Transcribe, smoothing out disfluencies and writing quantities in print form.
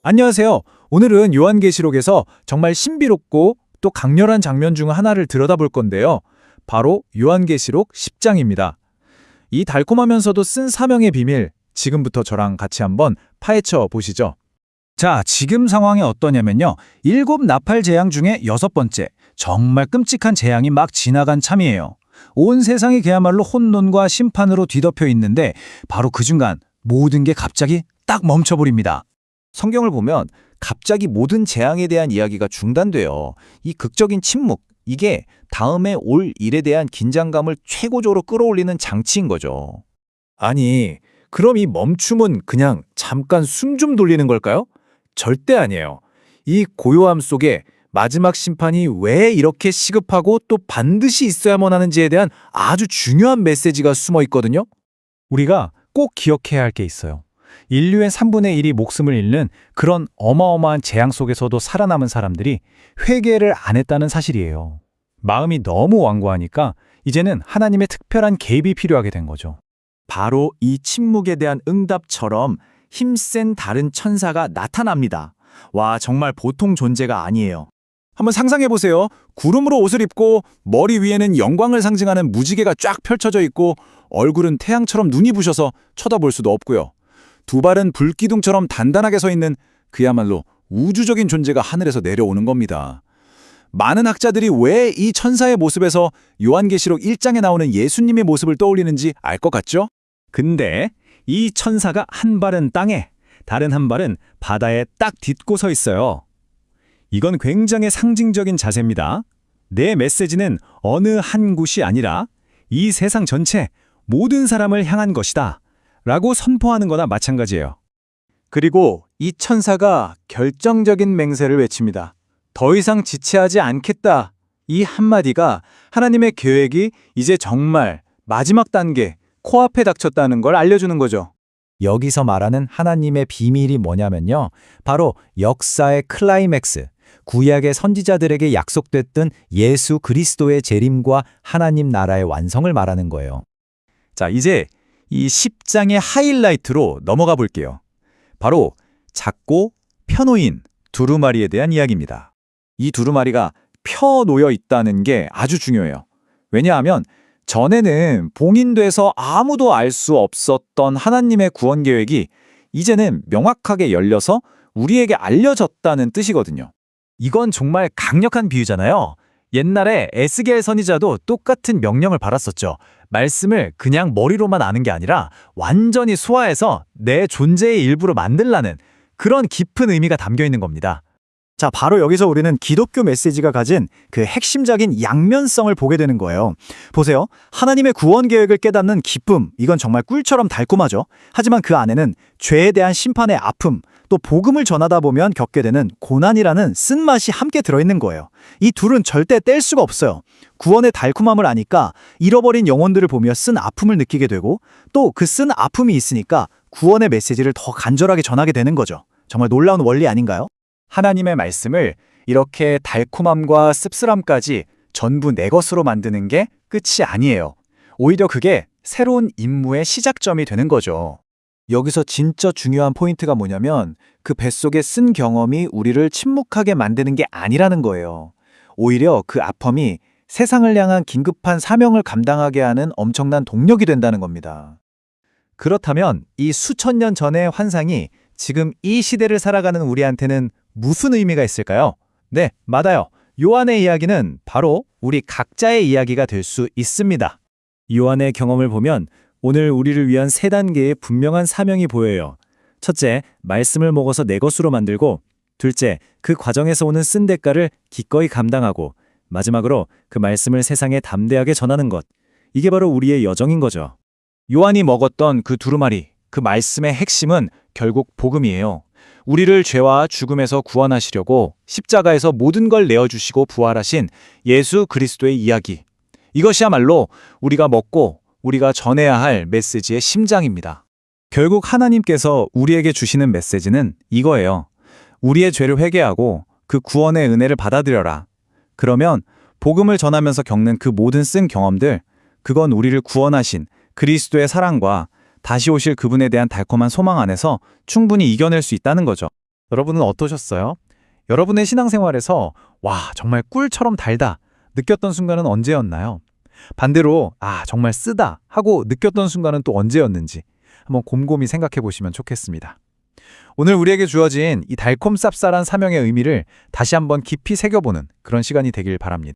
안녕하세요. 오늘은 요한계시록에서 정말 신비롭고 또 강렬한 장면 중 하나를 들여다볼 건데요. 바로 요한계시록 10장입니다. 이 달콤하면서도 쓴 사명의 비밀, 지금부터 저랑 같이 한번 파헤쳐 보시죠. 자, 지금 상황이 어떠냐면요. 7나팔 재앙 중에 6번째, 정말 끔찍한 재앙이 막 지나간 참이에요. 온 세상이 그야말로 혼돈과 심판으로 뒤덮여 있는데 바로 그 순간 모든 게 갑자기 딱 멈춰버립니다. 성경을 보면 갑자기 모든 재앙에 대한 이야기가 중단돼요. 이 극적인 침묵, 이게 다음에 올 일에 대한 긴장감을 최고조로 끌어올리는 장치인 거죠. 아니, 그럼 이 멈춤은 그냥 잠깐 숨 좀 돌리는 걸까요? 절대 아니에요. 이 고요함 속에 마지막 심판이 왜 이렇게 시급하고 또 반드시 있어야만 하는지에 대한 아주 중요한 메시지가 숨어 있거든요. 우리가 꼭 기억해야 할 게 있어요. 인류의 3분의 1이 목숨을 잃는 그런 어마어마한 재앙 속에서도 살아남은 사람들이 회개를 안 했다는 사실이에요. 마음이 너무 완고하니까 이제는 하나님의 특별한 개입이 필요하게 된 거죠. 바로 이 침묵에 대한 응답처럼 힘센 다른 천사가 나타납니다. 와, 정말 보통 존재가 아니에요. 한번 상상해 보세요. 구름으로 옷을 입고 머리 위에는 영광을 상징하는 무지개가 쫙 펼쳐져 있고 얼굴은 태양처럼 눈이 부셔서 쳐다볼 수도 없고요. 두 발은 불기둥처럼 단단하게 서 있는 그야말로 우주적인 존재가 하늘에서 내려오는 겁니다. 많은 학자들이 왜 이 천사의 모습에서 요한계시록 1장에 나오는 예수님의 모습을 떠올리는지 알 것 같죠? 근데 이 천사가 한 발은 땅에, 다른 한 발은 바다에 딱 딛고 서 있어요. 이건 굉장히 상징적인 자세입니다. 내 메시지는 어느 한 곳이 아니라 이 세상 전체 모든 사람을 향한 것이다 라고 선포하는 거나 마찬가지예요. 그리고 이 천사가 결정적인 맹세를 외칩니다. 더 이상 지체하지 않겠다. 이 한마디가 하나님의 계획이 이제 정말 마지막 단계, 코앞에 닥쳤다는 걸 알려주는 거죠. 여기서 말하는 하나님의 비밀이 뭐냐면요. 바로 역사의 클라이맥스, 구약의 선지자들에게 약속됐던 예수 그리스도의 재림과 하나님 나라의 완성을 말하는 거예요. 자, 이제 이 10장의 하이라이트로 넘어가 볼게요. 바로 작고 펴놓인 두루마리에 대한 이야기입니다. 이 두루마리가 펴놓여 있다는 게 아주 중요해요. 왜냐하면 전에는 봉인돼서 아무도 알 수 없었던 하나님의 구원 계획이 이제는 명확하게 열려서 우리에게 알려졌다는 뜻이거든요. 이건 정말 강력한 비유잖아요. 옛날에 에스겔 선지자도 똑같은 명령을 받았었죠. 말씀을 그냥 머리로만 아는 게 아니라 완전히 소화해서 내 존재의 일부로 만들라는 그런 깊은 의미가 담겨 있는 겁니다. 자, 바로 여기서 우리는 기독교 메시지가 가진 그 핵심적인 양면성을 보게 되는 거예요. 보세요. 하나님의 구원 계획을 깨닫는 기쁨, 이건 정말 꿀처럼 달콤하죠. 하지만 그 안에는 죄에 대한 심판의 아픔, 또 복음을 전하다 보면 겪게 되는 고난이라는 쓴맛이 함께 들어있는 거예요. 이 둘은 절대 뗄 수가 없어요. 구원의 달콤함을 아니까 잃어버린 영혼들을 보며 쓴 아픔을 느끼게 되고 또 그 쓴 아픔이 있으니까 구원의 메시지를 더 간절하게 전하게 되는 거죠. 정말 놀라운 원리 아닌가요? 하나님의 말씀을 이렇게 달콤함과 씁쓸함까지 전부 내 것으로 만드는 게 끝이 아니에요. 오히려 그게 새로운 임무의 시작점이 되는 거죠. 여기서 진짜 중요한 포인트가 뭐냐면 그 뱃속에 쓴 경험이 우리를 침묵하게 만드는 게 아니라는 거예요. 오히려 그 아픔이 세상을 향한 긴급한 사명을 감당하게 하는 엄청난 동력이 된다는 겁니다. 그렇다면 이 수천 년 전의 환상이 지금 이 시대를 살아가는 우리한테는 무슨 의미가 있을까요? 네, 맞아요. 요한의 이야기는 바로 우리 각자의 이야기가 될 수 있습니다. 요한의 경험을 보면 오늘 우리를 위한 3단계의 분명한 사명이 보여요. 첫째, 말씀을 먹어서 내 것으로 만들고, 둘째, 그 과정에서 오는 쓴 대가를 기꺼이 감당하고, 마지막으로 그 말씀을 세상에 담대하게 전하는 것. 이게 바로 우리의 여정인 거죠. 요한이 먹었던 그 두루마리, 그 말씀의 핵심은 결국 복음이에요. 우리를 죄와 죽음에서 구원하시려고 십자가에서 모든 걸 내어주시고 부활하신 예수 그리스도의 이야기. 이것이야말로 우리가 먹고 우리가 전해야 할 메시지의 심장입니다. 결국 하나님께서 우리에게 주시는 메시지는 이거예요. 우리의 죄를 회개하고 그 구원의 은혜를 받아들여라. 그러면 복음을 전하면서 겪는 그 모든 쓴 경험들, 그건 우리를 구원하신 그리스도의 사랑과 다시 오실 그분에 대한 달콤한 소망 안에서 충분히 이겨낼 수 있다는 거죠. 여러분은 어떠셨어요? 여러분의 신앙생활에서 와, 정말 꿀처럼 달다 느꼈던 순간은 언제였나요? 반대로 정말 쓰다 하고 느꼈던 순간은 또 언제였는지 한번 곰곰이 생각해 보시면 좋겠습니다. 오늘 우리에게 주어진 이 달콤 쌉쌀한 사명의 의미를 다시 한번 깊이 새겨보는 그런 시간이 되길 바랍니다.